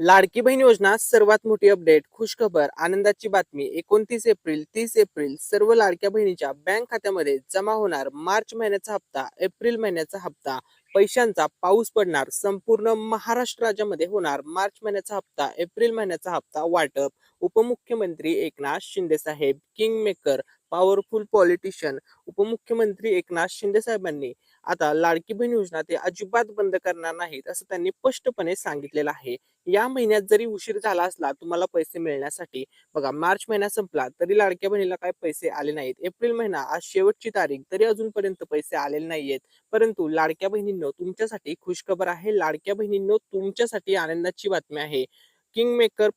लाडकी बहीण योजना सर्वात मोठी अपडेट, खुशखबर, आनंदाची बातमी. 29 एप्रिल, 30 एप्रिल सर्व लाडक्या बहिणीच्या बँक खात्यामध्ये जमा होणार मार्च महिन्याचा हप्ता, एप्रिल महिन्याचा हप्ता. पैशांचा पाऊस पडणार. संपूर्ण महाराष्ट्र राज्यामध्ये होणार मार्च महिन्याचा हप्ता, एप्रिल महिन्याचा हप्ता वाटप. उपमुख्यमंत्री एकनाथ शिंदे साहेब, किंग मेकर, पॉवरफुल पॉलिटिशियन. उपमुख्यमंत्री एकनाथ शिंदे साहेबांनी आता लाडकी बहीण योजना ते अजिबात बंद करणार नाहीत असं त्यांनी स्पष्टपणे सांगितलेलं आहे. या महिन्यात जरी उशीर झाला असला तुम्हाला पैसे मिळण्यासाठी, बघा मार्च महिना संपला तरी लाडक्या बहिणीला काय पैसे आले नाहीत. एप्रिल महिना आज शेवटची तारीख तरी अजूनपर्यंत पैसे आलेले नाहीयेत. परंतु लाडक्या बहिणींनो तुमच्यासाठी खुशखबर आहे. लाडक्या बहिणींनो तुमच्यासाठी आनंदाची बातमी आहे. किंग मेकर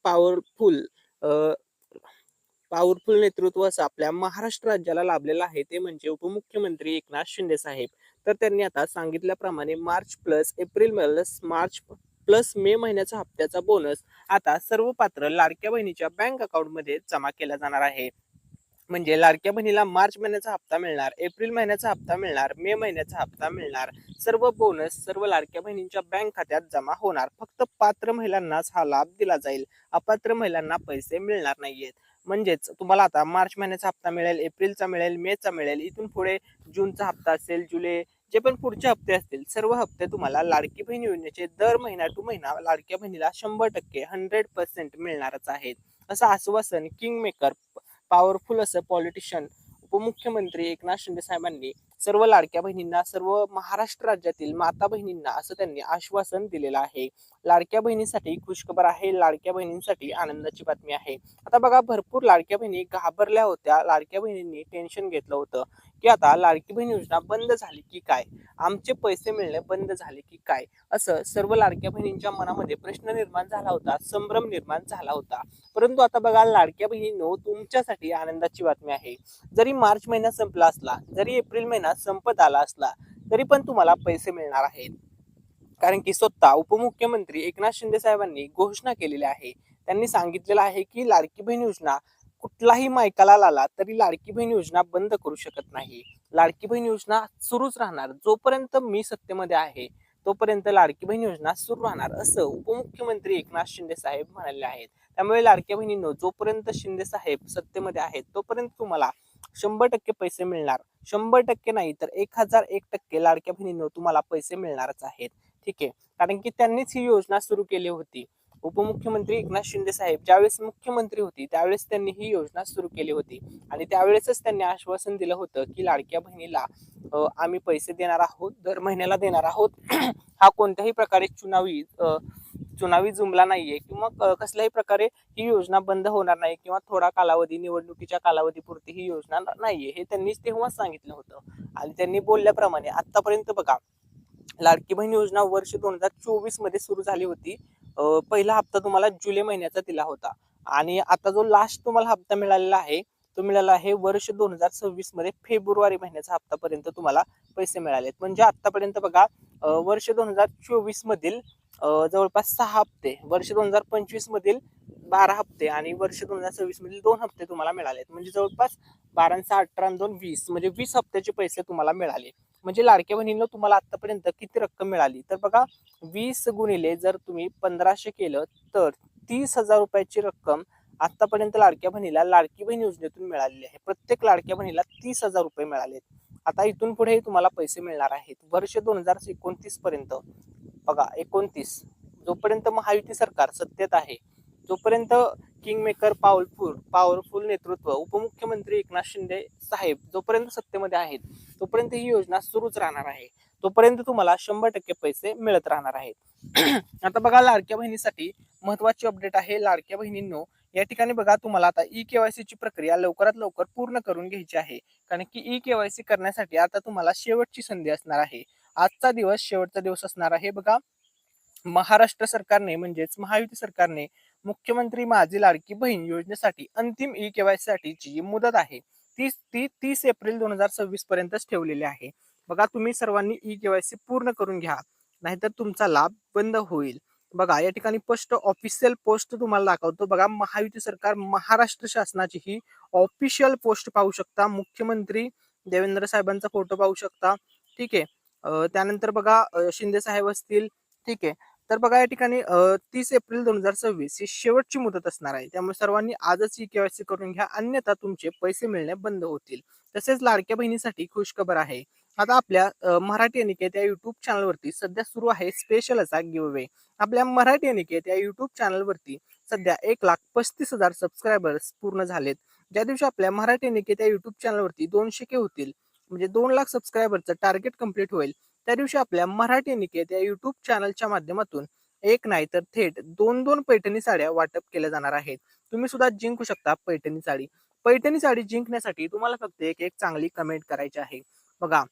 पॉवरफुल नेतृत्व असं आपल्या महाराष्ट्र राज्याला लाभलेलं आहे, ते म्हणजे उपमुख्यमंत्री एकनाथ शिंदे साहेब. तर त्यांनी आता सांगितल्याप्रमाणे March plus April plus March plus May महिन्याचा हप्त्याचा बोनस आता सर्व पात्र लाडक्या बहिणीच्या बँक अकाउंटमध्ये जमा केला जाणार आहे. म्हणजे लाडक्या बहिणीला मार्च महिन्याचा हप्ता मिळणार, एप्रिल महिन्याचा हप्ता मिळणार, मे महिन्याचा हप्ता मिळणार. सर्व बोनस सर्व लाडक्या बहिणींच्या बँक खात्यात जमा होणार. फक्त पात्र महिलांनाच हा लाभ दिला जाईल. अपात्र महिलांना पैसे मिळणार नाहीयेत. म्हणजेच तुम्हाला आता मार्च महिन्याचा हप्ता मिळेल, एप्रिलचा मिळेल, मेचा मिळेल. इथून पुढे जूनचा हप्ता असेल, जुलै जे पण पुढचे हप्ते असतील सर्व हप्ते तुम्हाला लाडकी बहीण योजनेचे दर महिना टू महिना लाडक्या बहिणीला 100% 100% मिळणारच आहेत, असं आश्वासन किंग मेकर पॉवरफुल असं पॉलिटिशियन उपमुख्यमंत्री एकनाथ शिंदे साहेबांनी सर्व लाडक्या बहिणींना, सर्व महाराष्ट्र राज्यातील माता बहिणींना असं त्यांनी आश्वासन दिलेलं आहे. लाडक्या बहिणीसाठी खुशखबर आहे. लाडक्या बहिणींसाठी आनंदाची बातमी आहे. आता बघा भरपूर लाडक्या बहिणी घाबरल्या होत्या. लाडक्या बहिणींनी टेन्शन घेतलं होतं की आता लाडकी बहीण योजना बंद झाली की काय, आमचे पैसे मिळणे बंद झाले की काय, असं सर्व लाडक्या बहिणींच्या मनामध्ये प्रश्न निर्माण झाला होता, संभ्रम निर्माण झाला होता. परंतु आता बघा लाडक्या बहिणींनो तुमच्यासाठी आनंदाची बातमी आहे. जरी मार्च महिना संपला असला, जरी एप्रिल महिना संपत आला असला, तरी पण तुम्हाला पैसे मिळणार आहेत. कारण की स्वतः उपमुख्यमंत्री एकनाथ शिंदे साहेबांनी घोषणा केलेली आहे. त्यांनी सांगितलेलं आहे की लाडकी बहीण योजना कुठलाही मायकाला आला तरी लाडकी बहीण योजना बंद करू शकत नाही. लाडकी बहीण योजना सुरूच राहणार. जोपर्यंत मी सत्तेमध्ये आहे तोपर्यंत लाडकी बहीण योजना सुरू राहणार असं उपमुख्यमंत्री एकनाथ शिंदे साहेब म्हणाले आहेत. त्यामुळे लाडक्या बहिणींनो जोपर्यंत शिंदे साहेब सत्तेमध्ये आहेत तोपर्यंत तुम्हाला 100% पैसे मिळणार. 100% नाही तर 1001% लाडक्या बहिणींनो तुम्हाला पैसे मिळणारच आहेत. ठीक आहे. कारण की त्यांनीच ही योजना सुरू केली होती. उपमुख्यमंत्री एकनाथ शिंदे साहेब ज्यावेळेस मुख्यमंत्री होती त्यावेळेस त्यांनी ही योजना सुरू केली होती आणि त्यावेळेसच त्यांनी आश्वासन दिलं होतं की लाडक्या बहिणीला आम्ही पैसे देणार आहोत, दर महिन्याला देणार आहोत. हा कोणत्याही प्रकारे चुनावी जुमला नाहीये किंवा कसल्याही प्रकारे ही योजना बंद होणार नाही किंवा थोडा कालावधी निवडणुकीच्या कालावधीपुरती ही योजना नाहीये, हे त्यांनीच तेव्हाच सांगितलं होतं. आणि त्यांनी बोलल्याप्रमाणे आतापर्यंत बघा लाडकी बहीण योजना वर्ष 2024 मध्ये सुरू झाली होती. पहिला हप्ता तुम्हाला जुलै महिन्याचा दिला होता आणि आता जो लास्ट तुम्हाला हप्ता मिळालेला आहे तो मिळाला आहे वर्ष 2026 मध्ये फेब्रुवारी महिन्याचा हप्तापर्यंत तुम्हाला पैसे मिळालेत. म्हणजे आतापर्यंत बघा वर्ष 2024 मधील जवळपास 6 हप्ते, वर्ष 2025 मधील 12 हप्ते आणि वर्ष 2026 मधील 2 हप्ते तुम्हाला मिळालेत. म्हणजे जवळपास 12 18 2 20 म्हणजे 20 हप्त्याचे पैसे तुम्हाला मिळाले. म्हणजे लाडक्या बहिणींना तुम्हाला आतापर्यंत किती रक्कम मिळाली तर बघा 20 गुणिले जर तुम्ही 1500 केलं तर 30,000 रुपयाची रक्कम आतापर्यंत लाडक्या बहिणीला लाडकी बहीण योजनेतून मिळालेली आहे. प्रत्येक लाडक्या बहिणीला 30,000 रुपये मिळालेत. आता इथून पुढे तुम्हाला पैसे मिळणार आहेत वर्ष 2029 पर्यंत. बघा 29 जोपर्यंत महायुती सरकार सत्तेत आहे, जोपर्यंत किंग मेकर पॉवरफुल नेतृत्व उपमुख्यमंत्री एकनाथ शिंदे साहेब जोपर्यंत सत्तेमध्ये आहेत तोपर्यंत ही योजना सुरूच राहणार आहे. तोपर्यंत तुम्हाला 100% पैसे मिळत राहणार आहेत. आता बघा लाडक्या बहिणीसाठी महत्वाची अपडेट आहे. लाडक्या बहिणींनो या ठिकाणी बघा तुम्हाला आता ई-केवायसी ची प्रक्रिया लवकरात लवकर पूर्ण करून घ्यायची आहे. कारण की ई-केवायसी करण्यासाठी आता तुम्हाला शेवटची संधी असणार आहे. आजचा दिवस शेवटचा दिवस असणार आहे. बघा महाराष्ट्र सरकारने म्हणजेच महायुती सरकारने मुख्यमंत्री माझी लाडकी बहीण योजनेसाठी अंतिम ई-केवायसी साठीची जी मुदत आहे ती 30 एप्रिल 2026 पर्यंतच ठेवलेली आहे. बघा तुम्ही सर्वांनी ई-केवायसी पूर्ण करून घ्या, नाहीतर तुमचा लाभ बंद होईल. बघा या ठिकाणी ऑफिशियल पोस्ट तुम्हाला दाखवतो. बघा महायुती सरकार महाराष्ट्र शासनाची ही ऑफिशियल पोस्ट पाहू शकता. मुख्यमंत्री देवेंद्र साहेबांचा फोटो पाहू शकता. ठीक आहे. त्यानंतर बघा शिंदे साहेब असतील. ठीक आहे. तर बघा या ठिकाणी 30 एप्रिल 2026 ही शेवटची मुदत असणार आहे. त्यामुळे सर्वांनी आजच ई-के-वाय-सी करून घ्या, अन्यथा तुमचे पैसे मिळणे बंद होतील. तसेच लाडक्या बहिणीसाठी खुशखबर आहे. आता आपल्या मराठी अनिकेत या YouTube चॅनलवरती सध्या सुरू आहे स्पेशल असा गिव्ह अवे. आपल्या मराठी अनिकेत या YouTube चॅनलवरती सध्या 1,35,000 सबस्क्रायबर्स पूर्ण झालेत. ज्या दिवशी आपल्या मराठी अनिकेत या YouTube चॅनलवरती 200K होतील, म्हणजे 2,00,000 सबस्क्रायबरचं टार्गेट कंप्लीट होईल. त्या दिवशी आपल्या मराठी निकेत या युट्यूब चॅनलच्या माध्यमातून एक नाही तर थेट 2-2 पैठणी साड्या वाटप केल्या जाणार आहेत. तुम्ही सुद्धा जिंकू शकता पैठणी साडी. पैठणी साडी जिंकण्यासाठी तुम्हाला फक्त एक चांगली कमेंट करायची आहे. बघा,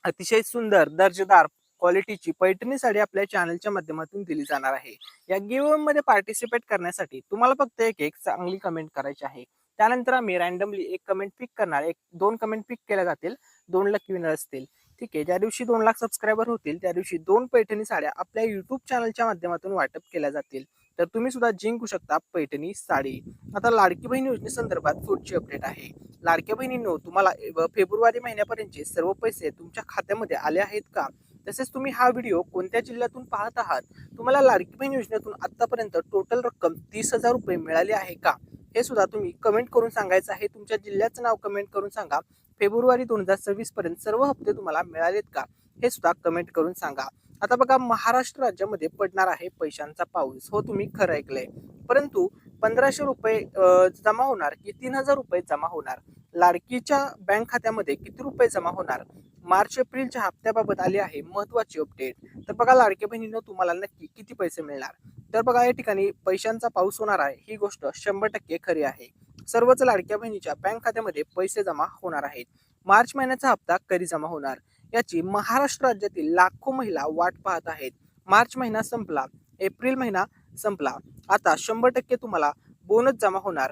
अतिशय सुंदर दर्जेदार क्वालिटीची पैठणी साडी आपल्या चॅनलच्या माध्यमातून दिली जाणार आहे. या गिव्ह मध्ये पार्टिसिपेट करण्यासाठी तुम्हाला फक्त एक चांगली कमेंट करायची आहे. त्यानंतर आम्ही रँडमली एक कमेंट पिक करणार, 2 कमेंट पिक केल्या जातील, 2 लकी विनर असतील. ठीक आहे, ज्या दिवशी 2,00,000 सबस्क्रायबर होतील त्या दिवशी 2 पैठणी साड्या आपल्या युट्यूब चॅनलच्या माध्यमातून वाटप केल्या जातील. तर तुम्ही सुद्धा जिंकू शकता पैठणी साडी. आता लाडकी बहीण योजनेसंदर्भात पुढची अपडेट आहे. लाडक्या बहिणींनो, तुम्हाला फेब्रुवारी महिन्यापर्यंतचे सर्व पैसे तुमच्या खात्यामध्ये आले आहेत का? तसेच तुम्ही हा व्हिडिओ कोणत्या जिल्ह्यातून पाहत आहात? तुम्हाला लाडकी बहीण योजनेतून आतापर्यंत टोटल रक्कम 30,000 रुपये मिळाली आहे का? हे सुद्धा तुम्ही कमेंट करून सांगायचं आहे. तुमच्या जिल्ह्याचं नाव कमेंट करून सांगा. फेब्रुवारी 2026 पर्यंत सर्व हप्ते तुम्हाला मिळालेत का? हे सुद्धा कमेंट करून सांगा. आता बघा, महाराष्ट्र राज्यामध्ये पडणार आहे पैशांचा पाऊस. हो, तुम्ही खरं ऐकलंय. परंतु 1,500 रुपये जमा होणार की 3,000 रुपये जमा होणार? लाडकीच्या बँक खात्यामध्ये किती रुपये जमा होणार? मार्च एप्रिलच्या हप्त्याबाबत आली आहे महत्वाची अपडेट. तर बघा लाडक्या बहिणींनो, तुम्हाला नक्की किती पैसे मिळणार? तर बघा या ठिकाणी पैशांचा पाऊस होणार आहे ही गोष्ट 100% खरी आहे. सर्वच लाडक्या बहिणीच्या बँक खात्यामध्ये पैसे जमा होणार आहेत. मार्च महिन्याचा हप्ता कधी जमा होणार याची महाराष्ट्र राज्यातील लाखो महिला वाट पाहत आहेत. मार्च महिना संपला, एप्रिल महिना संपला, आता 100% तुम्हाला बोनस जमा होणार.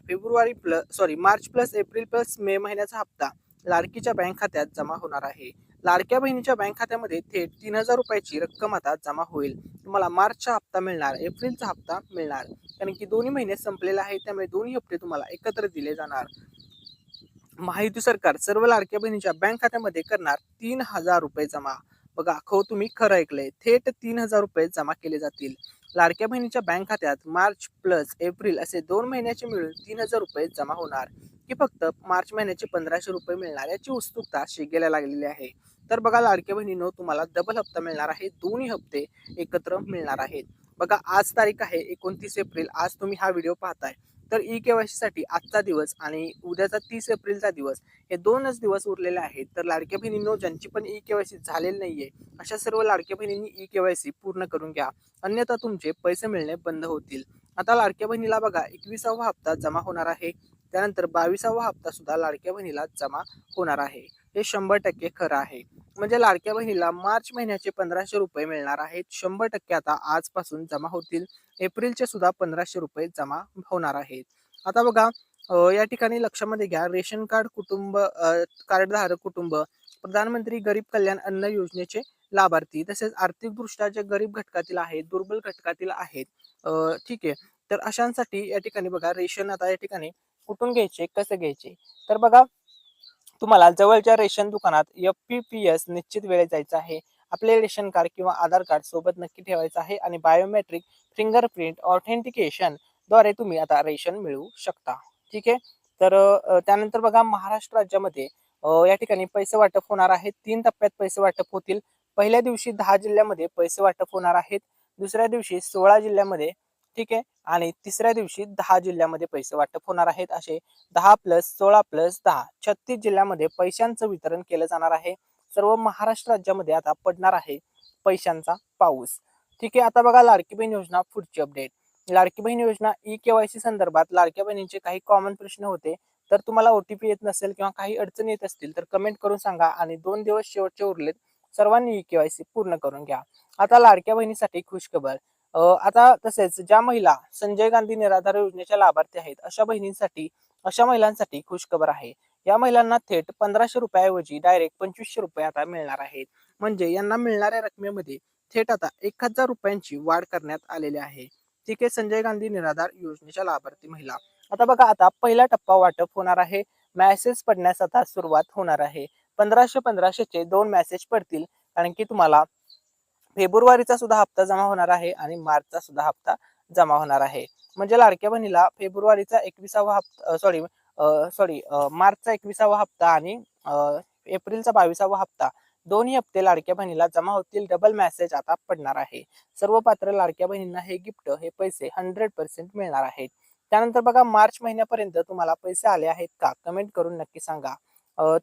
March plus April plus May महिन्याचा हप्ता लाडकीच्या बँक खात्यात जमा होणार आहे. लाडक्या बहिणीच्या बँक खात्यामध्ये थेट 3,000 रुपयाची रक्कम आता जमा होईल. तुम्हाला मार्चचा हप्ता मिळणार, एप्रिलचा हप्ता मिळणार, कारण की दोन्ही महिने संपलेले आहेत. त्यामुळे दोन्ही हप्ते तुम्हाला एकत्र दिले जाणार. महायुती सरकार सर्व लाडक्या बहिणीच्या बँक खात्यामध्ये करणार 3,000 रुपये जमा. बघा, तुम्ही खरं ऐकलंय, थेट 3,000 रुपये जमा केले जातील. लाडक्या बहिणीच्या बँक खात्यात मार्च प्लस एप्रिल असे 2 महिन्याचे मिळून 3,000 रुपये जमा होणार की फक्त मार्च महिन्याचे 1,500 रुपये मिळणार याची उत्सुकता शिगेला लागलेली आहे. तर बघा लाडक्या बहिणींनो, तुम्हाला डबल हप्ता मिळणार आहे. दोन्ही हप्ते एकत्र मिळणार आहेत. बघा, आज तारीख आहे 29 एप्रिल. आज तुम्ही हा व्हिडिओ पाहताय. तर ई-के-वाय-सी साठी आजचा दिवस आणि उद्याचा 30 एप्रिलचा दिवस हे 2च दिवस उरलेले आहेत. तर लाडक्या बहिणींनो, ज्यांची पण ई-के-वाय-सी झालेली नाहीये अशा सर्व लाडक्या बहिणींनी ई-के-वाय-सी पूर्ण करून घ्या, अन्यथा तुमचे पैसे मिळणे बंद होतील. आता लाडक्या बहिणीला बघा 21वा हप्ता जमा होणार आहे. त्यानंतर 22वा हप्ता सुद्धा लाडक्या बहिणीला जमा होणार आहे. हे 100% खरं आहे. म्हणजे लाडक्या बहिणीला मार्च महिन्याचे 1,500 रुपये मिळणार आहेत. 100% आता आजपासून जमा होतील. एप्रिलचे सुद्धा 1,500 रुपये जमा होणार आहेत. आता बघा, या ठिकाणी लक्षामध्ये घ्या, रेशन कार्ड कुटुंब कार्डधारक कुटुंब, प्रधानमंत्री गरीब कल्याण अन्न योजनेचे लाभार्थी, तसेच आर्थिकदृष्ट्या जे गरीब घटकातील आहेत, दुर्बल घटकातील आहेत, ठीक आहे, तर अशांसाठी या ठिकाणी बघा रेशन आता या ठिकाणी कुठून घ्यायचे, कसं घ्यायचे? तर बघा, तुम्हाला जवळच्या रेशन दुकानात FPPS निश्चित वेळेत जायचं आहे. आपले रेशन कार्ड किंवा आधार कार्ड सोबत नक्की ठेवायचं आहे आणि बायोमेट्रिक फिंगरप्रिंट ऑथेंटिकेशन द्वारे तुम्ही आता रेशन मिळवू शकता. ठीक आहे. तर त्यानंतर बघा, महाराष्ट्र राज्यामध्ये या ठिकाणी पैसे वाटप होणार आहेत. 3 टप्प्यात पैसे वाटप होतील. पहिल्या दिवशी 10 जिल्ह्यामध्ये पैसे वाटप होणार आहेत. दुसऱ्या दिवशी 16 जिल्ह्यामध्ये, ठीक आहे, आणि तिसऱ्या दिवशी 10 जिल्ह्यामध्ये पैसे वाटप होणार आहेत. असे 10+16+10 36 जिल्ह्यामध्ये पैशांचं वितरण केलं जाणार आहे. सर्व महाराष्ट्र राज्यामध्ये आता पडणार आहे पैशांचा पाऊस. ठीक आहे. आता बघा लाडकी बहीण योजना पुढची अपडेट. लाडकी बहीण योजना ई-के-वाय-सी संदर्भात लाडक्या बहिणींचे काही कॉमन प्रश्न होते. तर तुम्हाला OTP येत नसेल किंवा काही अडचणी येत असतील तर कमेंट करून सांगा आणि 2 दिवस शेवटचे उरलेत, सर्वांनी ई-के-वाय-सी पूर्ण करून घ्या. आता लाडक्या बहिणीसाठी खुशखबर. आता तसेच ज्या महिला संजय गांधी निराधार योजनेच्या लाभार्थी आहेत अशा महिलांसाठी खुशखबर आहे. या महिलांना थेट 1,500 रुपयाऐवजी डायरेक्ट 2,500 रुपये आता मिळणार आहेत. म्हणजे यांना मिळणाऱ्या रकमेमध्ये थेट आता 1,000 रुपयांची वाढ करण्यात आलेली आहे. ठीक आहे, संजय गांधी निराधार योजनेच्या लाभार्थी महिला. आता बघा, आता पहिला टप्पा वाटप होणार आहे. मेसेज पडण्यास आता सुरुवात होणार आहे. 1,500 चे 2 मेसेज पडतील, कारण की तुम्हाला फेब्रुवारीचा सुद्धा हप्ता जमा होणार आहे आणि मार्चचा सुद्धा हप्ता जमा होणार आहे. म्हणजे लाडक्या बहिणीला फेब्रुवारीचा 21वा हप्ता मार्चचा 21वा हप्ता आणि एप्रिलचा 22वा हप्ता दोन्ही हप्ते लाडक्या बहिणीला जमा होतील. डबल मेसेज आता पडणार आहे. सर्व पात्र लाडक्या बहिणींना हे गिफ्ट हे पैसे 100% मिळणार आहेत. त्यानंतर बघा मार्च महिन्यापर्यंत तुम्हाला पैसे आले आहेत का? कमेंट करून नक्की सांगा.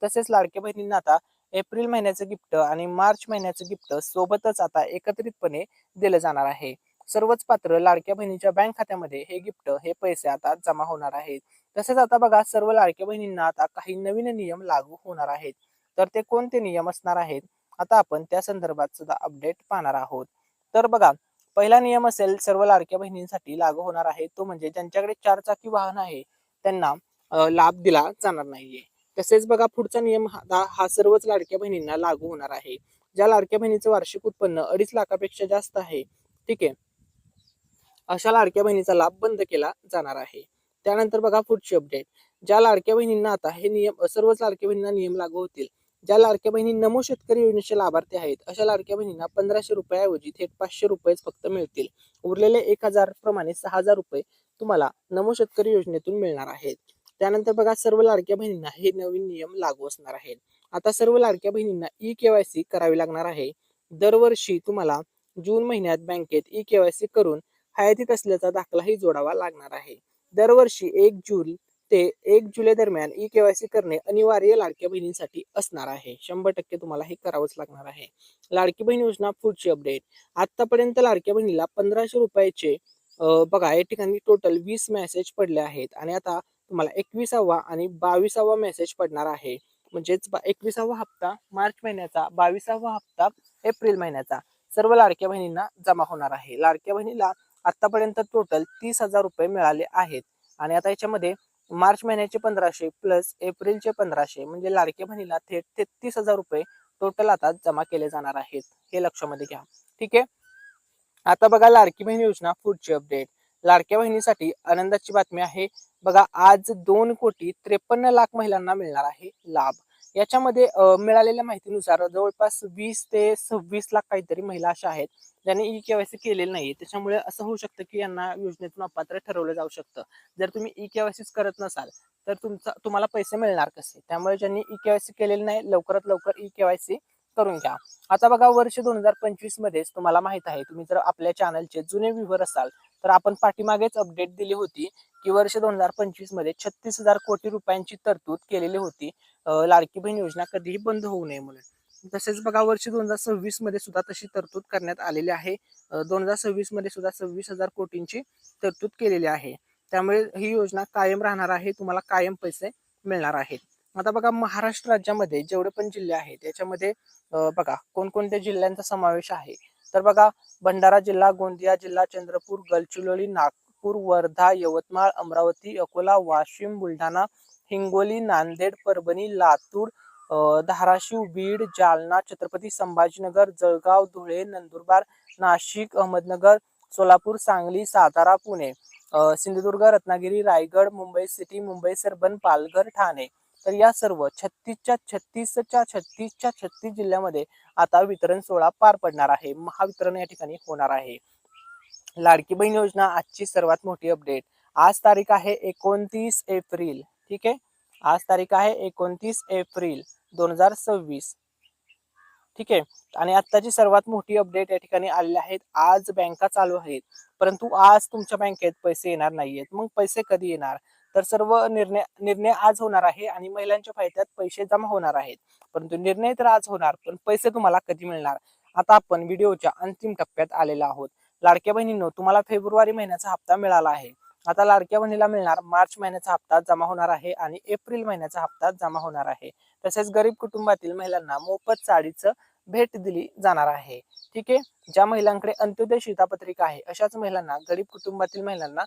तसेच लाडक्या बहिणींना आता एप्रिल महिन्याचं गिफ्ट आणि मार्च महिन्याचं गिफ्ट सोबतच आता एकत्रितपणे दिलं जाणार आहे. सर्वच पात्र लाडक्या बहिणीच्या बँक खात्यामध्ये हे गिफ्ट हे पैसे आता जमा होणार आहेत. तसेच आता बघा सर्व लाडक्या बहिणींना आता काही नवीन नियम लागू होणार आहेत. तर ते कोणते नियम असणार आहेत आता आपण त्या संदर्भात सुद्धा अपडेट पाहणार आहोत. तर बघा पहिला नियम असेल सर्व लाडक्या बहिणींसाठी लागू होणार आहे तो म्हणजे ज्यांच्याकडे 4 चाकी वाहन आहे त्यांना लाभ दिला जाणार नाहीये. तसेच बघा पुढचा नियम हा सर्वच लाडक्या बहिणींना लागू होणार आहे. ज्या लाडक्या बहिणीचं वार्षिक उत्पन्न 2.5 लाखापेक्षा जास्त आहे, ठीक आहे, अशा लाडक्या बहिणीचा लाभ बंद केला जाणार आहे. त्यानंतर बघा पुढची अपडेट. ज्या लाडक्या बहिणींना आता हे नियम सर्वच लाडक्या बहिणींना नियम लागू होतील. ज्या लाडक्या बहिणी नमो शेतकरी योजनेचे लाभार्थी आहेत अशा लाडक्या बहिणींना 1500 रुपयाऐवजी थेट 500 रुपयेच फक्त मिळतील. उरलेले 1000 प्रमाणे 6000 रुपये तुम्हाला नमो शेतकरी योजनेतून मिळणार आहेत. त्यानंतर बघा सर्व लाडक्या बहिणींना हे नवीन नियम लागू असणार आहेत. आता सर्व लाडक्या बहिणींना ई-केवायसी करावी लागणार आहे. दरवर्षी तुम्हाला जून महिन्यात बँकेत ई-केवायसी करून हयातीत असल्याचा दाखलाही जोडावा लागणार आहे. दरवर्षी 1 जून ते 1 जुलै दरम्यान ई-केवायसी करणे अनिवार्य लाडक्या बहिणींसाठी असणार आहे. 100% तुम्हाला हे करावंच लागणार आहे. लाडकी बहीण योजना पुढची अपडेट. आतापर्यंत लाडक्या बहिणीला 1500 रुपयाचे बघा या ठिकाणी टोटल 20 मेसेज पडले आहेत आणि आता तुम्हाला 21वा आणि 22वा मेसेज पडणार आहे. म्हणजेच 21वा हप्ता मार्च महिन्याचा, 22वा हप्ता एप्रिल महिन्याचा सर्व लाडक्या बहिणींना जमा होणार आहे. लाडक्या बहिणीला आतापर्यंत टोटल 30,000 रुपये मिळाले आहेत आणि आता याच्यामध्ये मार्च महिन्याचे 1500 प्लस एप्रिलचे 1500 म्हणजे लाडक्या बहिणीला थेट 33,000 रुपये टोटल आता जमा केले जाणार आहेत. हे लक्षामध्ये घ्या. ठीक आहे. आता बघा लाडकी बहीण योजना पुढची अपडेट. लाडक्या बहिणीसाठी आनंदाची बातमी आहे. बघा आज 2,53,00,000 महिलांना मिळणार आहे लाभ. याच्यामध्ये मिळालेल्या माहितीनुसार जवळपास 20 ते 26 लाख काहीतरी महिला अशा आहेत ज्यांनी ई-केवायसी केलेली नाही. त्याच्यामुळे असं होऊ शकतं की यांना योजनेतून अपात्र ठरवलं जाऊ शकतं. जर तुम्ही ई-केवायसीच करत नसाल तर तुम्हाला पैसे मिळणार कसे? त्यामुळे ज्यांनी ई-केवायसी केलेली नाही लवकरात लवकर ई-केवायसी करून घ्या. आता बघा वर्ष 2025 मध्येच तुम्हाला माहित आहे, तुम्ही जर आपल्या चॅनलचे जुने व्ह्यूवर असाल तर आपण पाठीमागेच अपडेट दिली होती की वर्ष 2025 मध्ये 36,000 कोटी रुपयांची तरतूद केलेली होती लाडकी बहीण योजना कधीही बंद होऊ नये म्हणून. तसेच बघा वर्ष 2026 मध्ये सुद्धा तशी तरतूद करण्यात आलेली आहे. 2026 मध्ये सुद्धा 26,000 कोटींची तरतूद केलेली आहे. त्यामुळे ही योजना कायम राहणार आहे. तुम्हाला कायम पैसे मिळणार आहेत. आता बघा महाराष्ट्र राज्यामध्ये जेवढे पण जिल्हे आहेत त्याच्यामध्ये बघा कोणकोणत्या जिल्ह्यांचा समावेश आहे. तर बघा भंडारा जिल्हा, गोंदिया जिल्हा, चंद्रपूर, गडचिरोली, नागपूर, वर्धा, यवतमाळ, अमरावती, अकोला, वाशिम, बुलढाणा, हिंगोली, नांदेड, परभणी, लातूर, धाराशिव, बीड, जालना, छत्रपती संभाजीनगर, जळगाव, धुळे, नंदुरबार, नाशिक, अहमदनगर, सोलापूर, सांगली, सातारा, पुणे, सिंधुदुर्ग, रत्नागिरी, रायगड, मुंबई सिटी, मुंबई सर्बन, पालघर, ठाणे. तर या सर्व 36 जिल्ह्यामध्ये आता वितरण सोहळा पार पडणार आहे. महावितरण या ठिकाणी होणार आहे. लाडकी बहीण योजना आजची सर्वात मोठी अपडेट. आज तारीख आहे 29 एप्रिल. ठीक आहे. आज तारीख आहे 29 एप्रिल 2026. ठीक आहे. आणि आत्ताची सर्वात मोठी अपडेट या ठिकाणी आलेली आहेत. आज बँका चालू आहेत परंतु आज तुमच्या बँकेत पैसे येणार नाहीयेत. मग पैसे कधी येणार? तर सर्व निर्णय आज होणार आहे आणि महिलांच्या खात्यात पैसे जमा होणार आहेत. परंतु निर्णय तर आज होणार पण पैसे तुम्हाला कधी मिळणार? आता आपण व्हिडिओच्या अंतिम टप्प्यात आलेलो आहोत. लाडक्या बहिणींनो तुम्हाला फेब्रुवारी महिन्याचा हप्ता मिळाला आहे. आता लाडक्या बहिणीला मिळणार मार्च महिन्याचा हप्ता जमा होणार आहे आणि एप्रिल महिन्याचा हप्ता जमा होणार आहे. तसेच गरीब कुटुंबातील महिलांना मोफत साडीचं भेट दिली जाणार आहे. ठीक आहे. ज्या महिलांकडे अंत्योदय शिधापत्रिका आहे अशाच महिलांना, गरीब कुटुंबातील महिलांना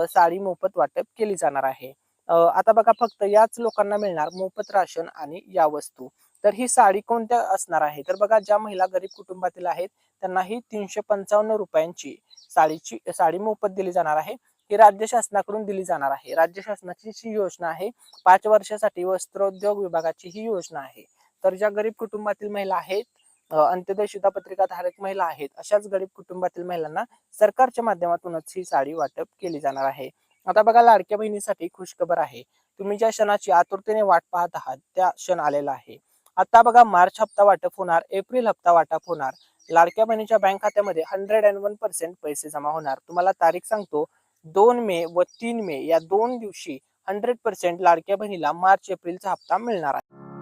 साडी मोफत वाटप केली जाणार आहे. आता बघा फक्त याच लोकांना मिळणार मोफत राशन आणि या वस्तू. तर ही साडी कोणत्या असणार आहे? तर बघा ज्या महिला गरीब कुटुंबातील आहेत त्यांना ही 355 रुपयांची साडी मोफत दिली जाणार आहे. ही राज्य शासनाकडून दिली जाणार आहे. राज्य शासनाची ही योजना आहे. 5 वर्षासाठी वस्त्रोद्योग विभागाची ही योजना आहे. तर ज्या गरीब कुटुंबातील महिला आहेत अंत्योदय शिधापत्रिका धारक महिला आहेत अशाच गरीब कुटुंबातील महिलांना सरकारच्या माध्यमातूनच ही साडी वाटप केली जाणार आहे. आता बघा, लाडक्या बहिणीसाठी खुशखबर आहे. तुम्ही ज्या क्षणाची आतुरतेने वाट पाहत आहात त्या क्षण आलेला आहे. आता बघा, मार्च हप्ता वाटप होणार, एप्रिल हप्ता वाटप होणार. लाडक्या बहिणीच्या बँक खात्यामध्ये 101% पैसे जमा होणार. तुम्हाला तारीख सांगतो, 2 मे व 3 मे या 2 दिवशी 100% लाडक्या बहिणीला मार्च एप्रिलचा हप्ता मिळणार आहे.